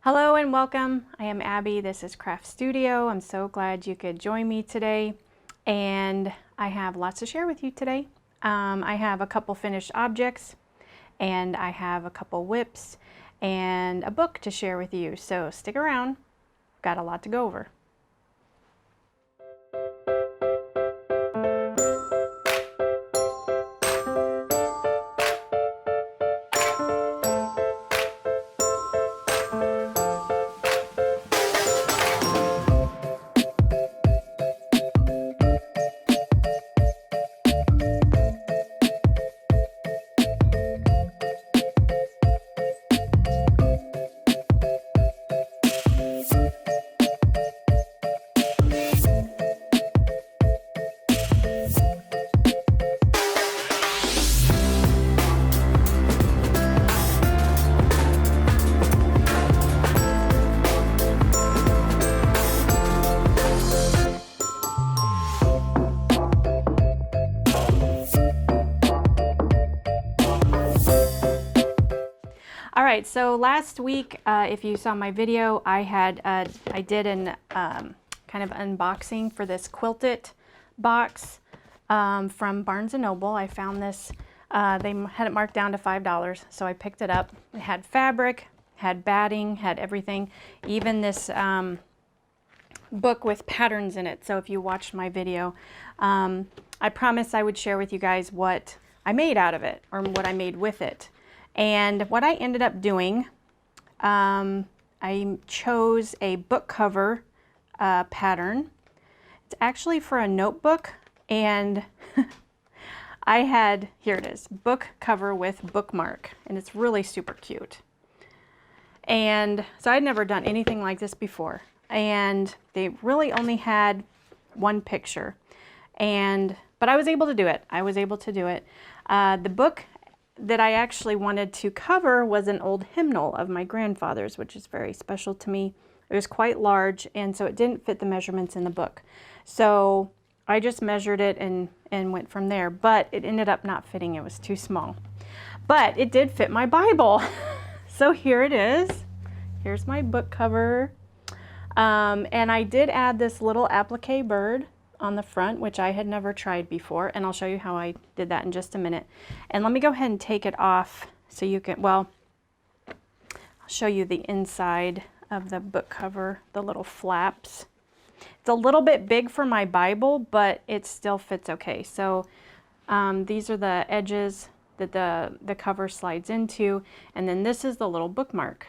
Hello and welcome. I am Abby. This is Craft Studio. I'm so glad you could join me today, and I have lots to share with you today. I have a couple finished objects, and I have a couple whips and a book to share with you, so stick around. Got a lot to go over. All right, so last week, if you saw my video, I did an kind of unboxing for this Quilt It box from Barnes & Noble. I found this, they had it marked down to $5, so I picked it up. It had fabric, had batting, had everything, even this book with patterns in it. So if you watched my video, I promised I would share with you guys what I made out of it, or what I made with it. And what I ended up doing, I chose a book cover pattern. It's actually for a notebook, and I had, here it is, book cover with bookmark, and it's really super cute. And so I'd never done anything like this before, and they really only had one picture, but I was able to do it. I was able to do it. The book that I actually wanted to cover was an old hymnal of my grandfather's, which is very special to me. It was quite large, and so it didn't fit the measurements in the book. So I just measured it and went from there, but it ended up not fitting. It was too small. But it did fit my Bible. So here it is. Here's my book cover. And I did add this little applique bird on the front, which I had never tried before, and I'll show you how I did that in just a minute. And let me go ahead and take it off so you can, well, I'll show you the inside of the book cover, the little flaps. It's a little bit big for my Bible, but it still fits okay. So these are the edges that the cover slides into, and then this is the little bookmark.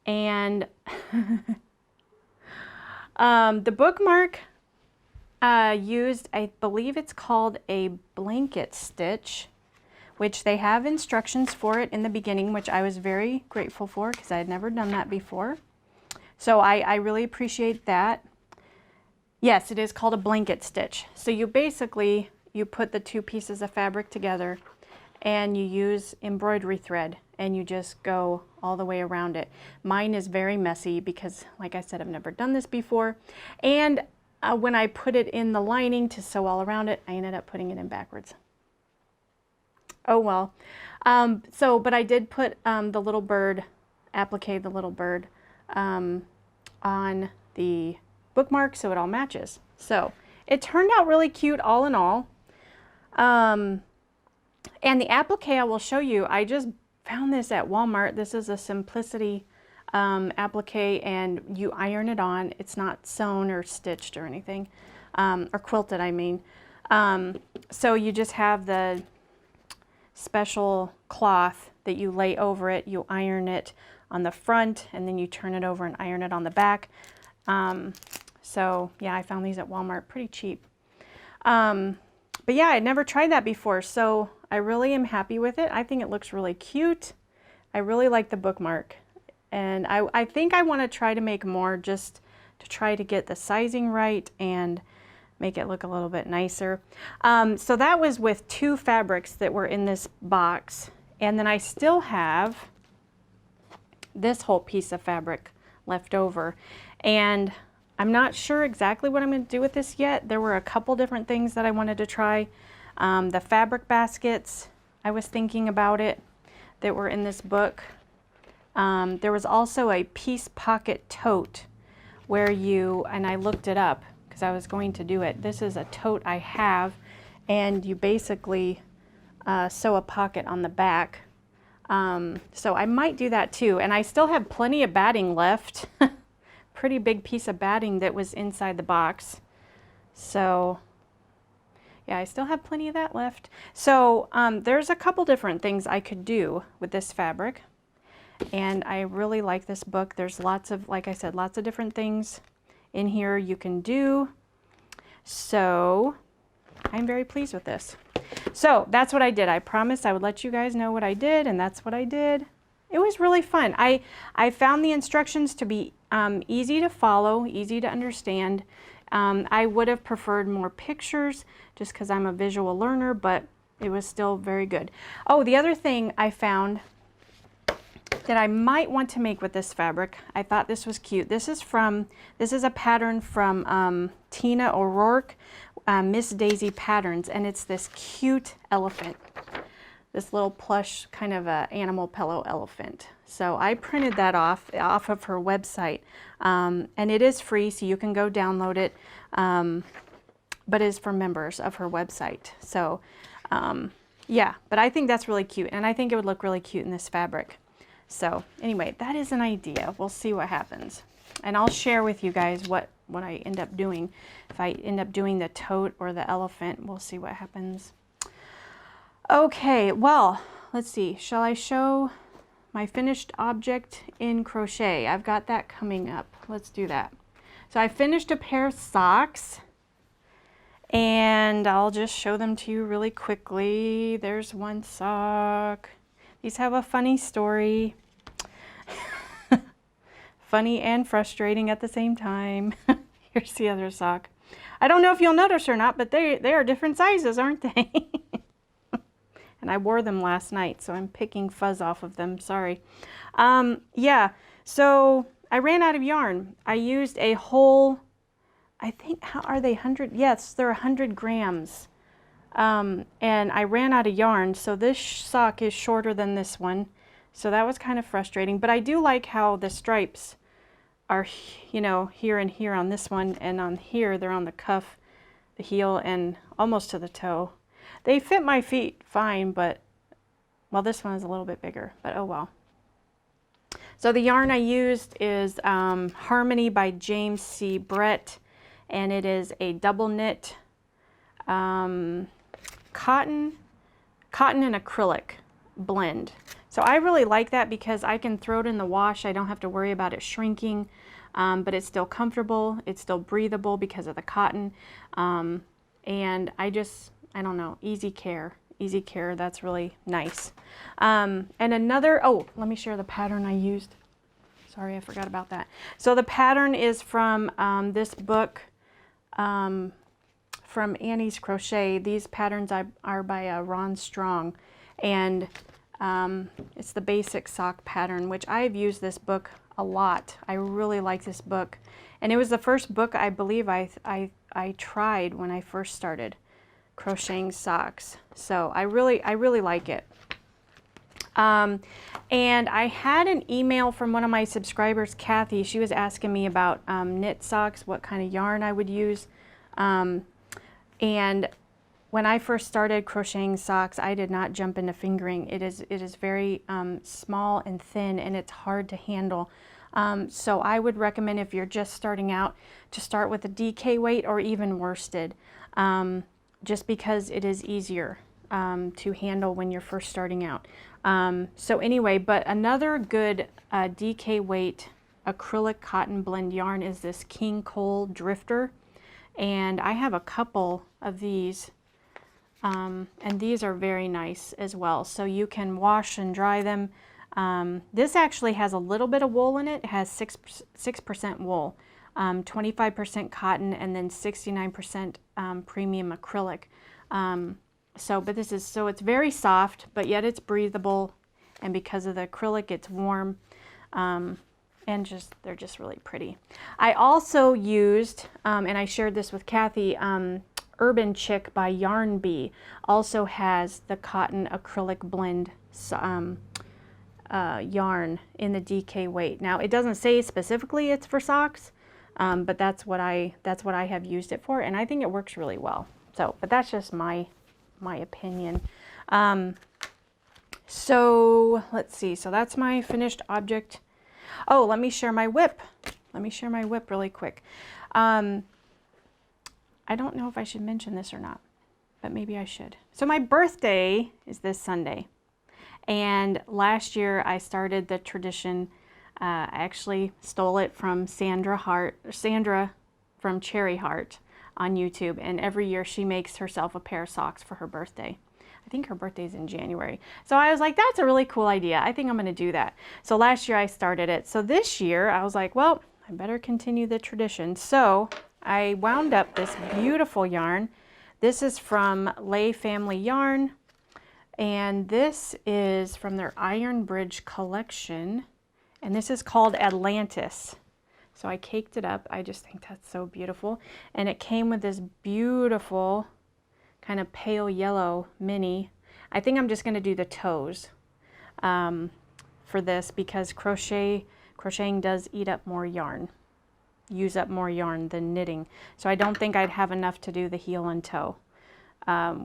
And the bookmark used, I believe it's called a blanket stitch, which they have instructions for it in the beginning, which I was very grateful for because I had never done that before. So I really appreciate that. Yes, it is called a blanket stitch. So you basically, you put the two pieces of fabric together and you use embroidery thread and you just go all the way around it. Mine is very messy because, like I said, I've never done this before. And when I put it in the lining to sew all around it, I ended up putting it in backwards. Oh well. But I did put the little bird, applique the little bird, on the bookmark so it all matches. So it turned out really cute all in all. And the applique I will show you, I just found this at Walmart. This is a Simplicity applique, and you iron it on. It's not sewn or stitched or anything, or quilted, I mean. So you just have the special cloth that you lay over it. You iron it on the front, and then you turn it over and iron it on the back. So yeah, I found these at Walmart pretty cheap. But yeah, I'd never tried that before, so I really am happy with it. I think it looks really cute. I really like the bookmark. And I think I want to try to make more, just to try to get the sizing right and make it look a little bit nicer. So that was with two fabrics that were in this box. And then I still have this whole piece of fabric left over. And I'm not sure exactly what I'm going to do with this yet. There were a couple different things that I wanted to try. The fabric baskets, I was thinking about it, that were in this book. There was also a piece pocket tote where you, and I looked it up because I was going to do it. This is a tote I have, and you basically sew a pocket on the back. So I might do that too. And I still have plenty of batting left. Pretty big piece of batting that was inside the box. So yeah, I still have plenty of that left. So there's a couple different things I could do with this fabric. And I really like this book. There's lots of, like I said, lots of different things in here you can do. So I'm very pleased with this. So that's what I did. I promised I would let you guys know what I did, and that's what I did. It was really fun. I found the instructions to be easy to follow, easy to understand. I would have preferred more pictures just because I'm a visual learner, but it was still very good. Oh, the other thing I found that I might want to make with this fabric, I thought this was cute. This is a pattern from Tina O'Rourke, Miss Daisy Patterns, and it's this cute elephant, this little plush kind of a animal pillow elephant. So I printed that off of her website, and it is free, so you can go download it, but it is for members of her website. So yeah, but I think that's really cute, and I think it would look really cute in this fabric. So anyway, that is an idea. We'll see what happens. And I'll share with you guys what I end up doing. If I end up doing the tote or the elephant, we'll see what happens. Okay, well, let's see. Shall I show my finished object in crochet? I've got that coming up. Let's do that. So I finished a pair of socks, and I'll just show them to you really quickly. There's one sock. These have a funny story. Funny and frustrating at the same time. Here's the other sock. I don't know if you'll notice or not, but they are different sizes, aren't they? And I wore them last night, so I'm picking fuzz off of them. Sorry. Yeah, so I ran out of yarn. I used a whole, I think, how are they, 100? Yes, they're 100 grams. And I ran out of yarn, so this sock is shorter than this one, so that was kind of frustrating. But I do like how the stripes are, you know, here and here on this one, and on here they're on the cuff, the heel, and almost to the toe. They fit my feet fine, but, well, this one is a little bit bigger, but oh well. So the yarn I used is Harmony by James C. Brett, and it is a double knit cotton and acrylic blend. So I really like that because I can throw it in the wash. I don't have to worry about it shrinking, but it's still comfortable. It's still breathable because of the cotton. And I don't know, easy care, that's really nice. And another, oh, let me share the pattern I used. Sorry, I forgot about that. So the pattern is from this book, from Annie's Crochet. These patterns are by Ron Strong, and it's the basic sock pattern, which I've used this book a lot. I really like this book, and it was the first book I believe I tried when I first started crocheting socks. So I really like it. And I had an email from one of my subscribers, Kathy. She was asking me about knit socks, what kind of yarn I would use. And when I first started crocheting socks, I did not jump into fingering. It is very small and thin, and it's hard to handle. So I would recommend, if you're just starting out, to start with a DK weight or even worsted, just because it is easier to handle when you're first starting out. So anyway, but another good DK weight acrylic cotton blend yarn is this King Cole Drifter, and I have a couple of these, and these are very nice as well. So you can wash and dry them. This actually has a little bit of wool in it. It has 6% wool, 25% cotton, and then 69% premium acrylic. But it's very soft, but yet it's breathable, and because of the acrylic, it's warm, and they're just really pretty. I also used, and I shared this with Kathy, Urban Chick by Yarn Bee also has the cotton acrylic blend yarn in the DK weight. Now it doesn't say specifically it's for socks, but that's what I have used it for, and I think it works really well. So, but that's just my opinion. So let's see. So that's my finished object. Oh, let me share my whip. Let me share my whip really quick. I don't know if I should mention this or not, but maybe I should. So my birthday is this Sunday. And last year I started the tradition. I actually stole it from Sandra from Cherry Heart on YouTube. And every year she makes herself a pair of socks for her birthday. I think her birthday's in January. So I was like, that's a really cool idea. I think I'm going to do that. So last year I started it. So this year I was like, well, I better continue the tradition. So I wound up this beautiful yarn. This is from Lay Family Yarn. And this is from their Iron Bridge collection. And this is called Atlantis. So I caked it up. I just think that's so beautiful. And it came with this beautiful kind of pale yellow mini. I think I'm just going to do the toes for this because crocheting does eat up more yarn, use up more yarn than knitting. So I don't think I'd have superwash to do the heel and toe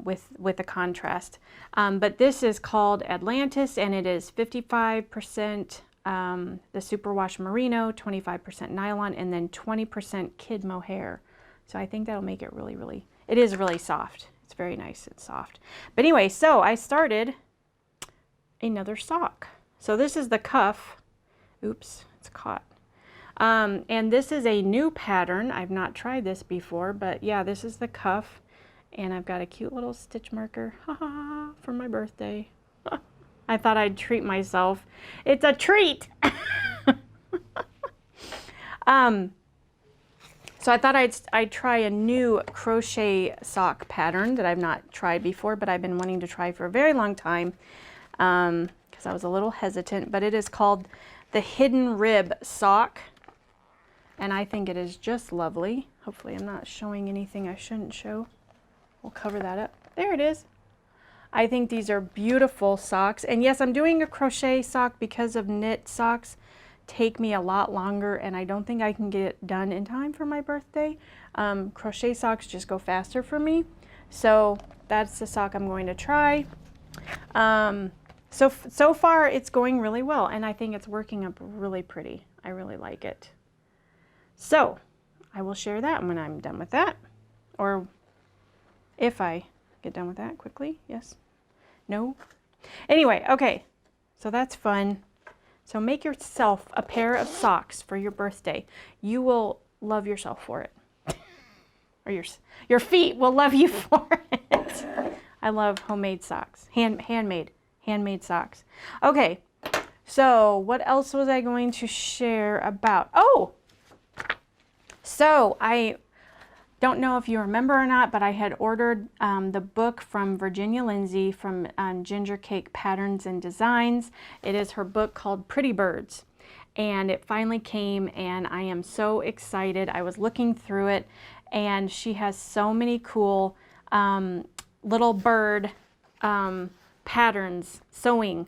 with the contrast. But this is called Atlantis, and it is 55% the superwash merino, 25% nylon, and then 20% kid mohair. So I think that'll make it really, it is really soft. It's very nice and soft. But anyway, so I started another sock. So this is the cuff. Oops, it's caught. And this is a new pattern. I've not tried this before, but yeah, this is the cuff. And I've got a cute little stitch marker for my birthday. I thought I'd treat myself. It's a treat. So I thought I'd try a new crochet sock pattern that I've not tried before, but I've been wanting to try for a very long time because I was a little hesitant. But it is called the Hidden Rib Sock, and I think it is just lovely. Hopefully I'm not showing anything I shouldn't show. We'll cover that up. There it is. I think these are beautiful socks. And yes, I'm doing a crochet sock because of knit socks take me a lot longer, and I don't think I can get it done in time for my birthday. Crochet socks just go faster for me. So that's the sock I'm going to try. So far it's going really well, and I think it's working up really pretty. I really like it. So I will share that when I'm done with that, or if I get done with that quickly. Yes? No? Anyway, okay. So that's fun. So make yourself a pair of socks for your birthday. You will love yourself for it. Or your feet will love you for it. I love homemade socks. Handmade socks. Okay. So what else was I going to share about? Oh! So I don't know if you remember or not, but I had ordered the book from Virginia Lindsay from Ginger Cake Patterns and Designs. It is her book called Pretty Birds. And it finally came, and I am so excited. I was looking through it, and she has so many cool little bird patterns, sewing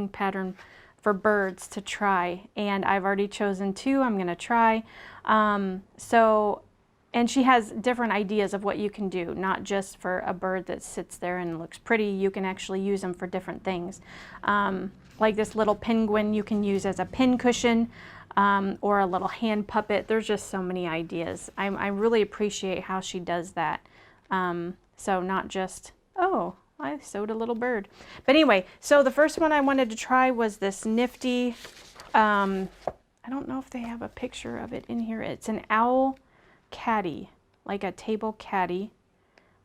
pattern for birds to try. And I've already chosen 2 I'm going to try. And she has different ideas of what you can do, not just for a bird that sits there and looks pretty. You can actually use them for different things. Like this little penguin you can use as a pin cushion or a little hand puppet. There's just so many ideas. I really appreciate how she does that. So not just, oh, I sewed a little bird. But anyway, so the first one I wanted to try was this nifty, I don't know if they have a picture of it in here. It's an owl caddy, like a table caddy.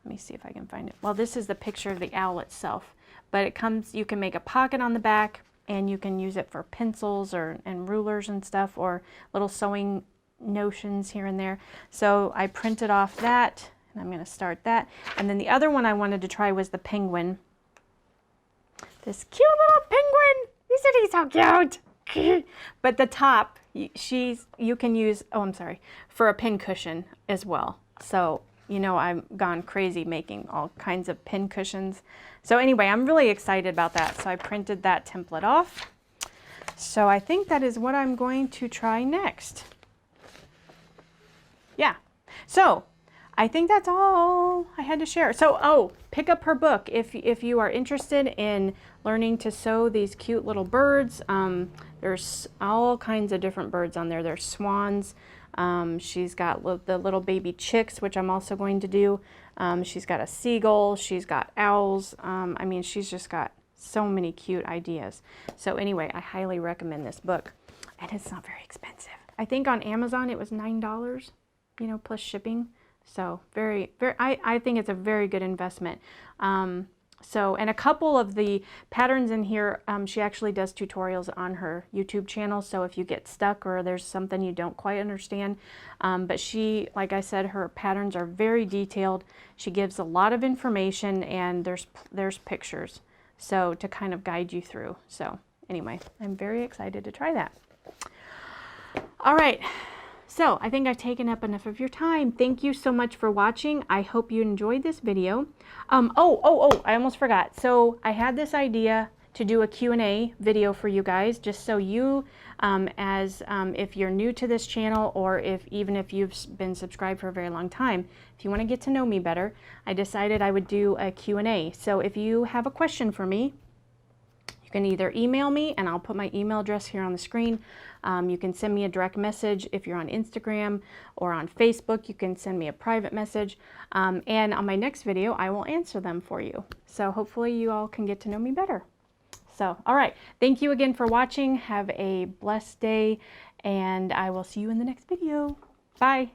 Let me see if I can find it. Well, this is the picture of the owl itself, but it comes, you can make a pocket on the back, and you can use it for pencils and rulers and stuff, or little sewing notions here and there. So I printed off that, and I'm going to start that. And then the other one I wanted to try was the penguin. This cute little penguin. Isn't he so cute? But the top, you can use, oh, I'm sorry, for a pin cushion as well. So, you know, I've gone crazy making all kinds of pin cushions. So anyway, I'm really excited about that. So I printed that template off. So I think that is what I'm going to try next. Yeah, so I think that's all I had to share. So, oh, pick up her book if you are interested in learning to sew these cute little birds. There's all kinds of different birds on there. There's swans. She's got the little baby chicks, which I'm also going to do. She's got a seagull. She's got owls. I mean, she's just got so many cute ideas. So anyway, I highly recommend this book. And it's not very expensive. I think on Amazon it was $9, you know, plus shipping. So I think it's a very good investment. And a couple of the patterns in here, she actually does tutorials on her YouTube channel. So if you get stuck or there's something you don't quite understand, but she, like I said, her patterns are very detailed. She gives a lot of information, and there's pictures, so to kind of guide you through. So anyway, I'm very excited to try that. All right. So I think I've taken up enough of your time. Thank you so much for watching. I hope you enjoyed this video. I almost forgot. So I had this idea to do a Q&A video for you guys, just so you, if you're new to this channel, or even if you've been subscribed for a very long time, if you want to get to know me better, I decided I would do a Q&A. So if you have a question for me, you can either email me, and I'll put my email address here on the screen. You can send me a direct message if you're on Instagram or on Facebook. You can send me a private message. And on my next video, I will answer them for you. So hopefully you all can get to know me better. So, all right. Thank you again for watching. Have a blessed day, and I will see you in the next video. Bye.